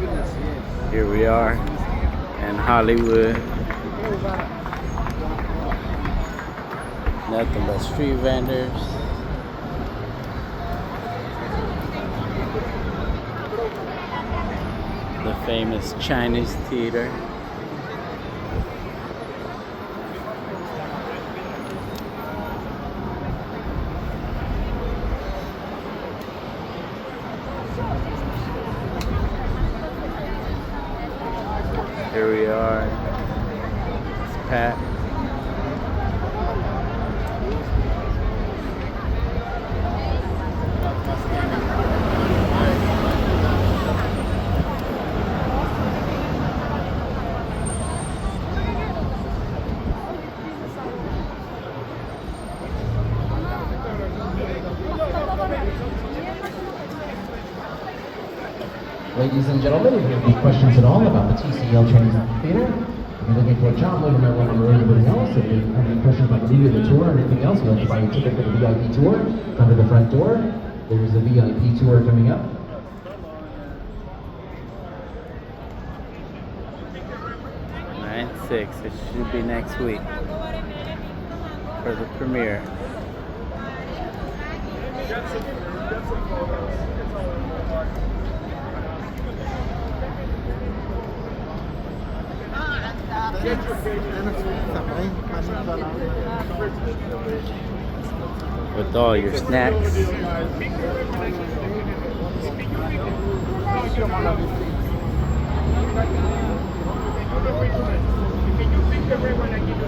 Here we are in Hollywood. Nothing but street vendors. The famous Chinese theater. Here we are. It's packed. Ladies and gentlemen, if you have any questions at all about the TCL Chinese Theater, if you're looking for a job, looking at one or anything else, if you have any questions about the movie, the tour, or anything else, you'll have to buy your ticket for the VIP tour. Come to the front door. There's a VIP tour coming up. 9/6. It should be next week for the premiere. With all your snacks. If you pick the red one, I give you the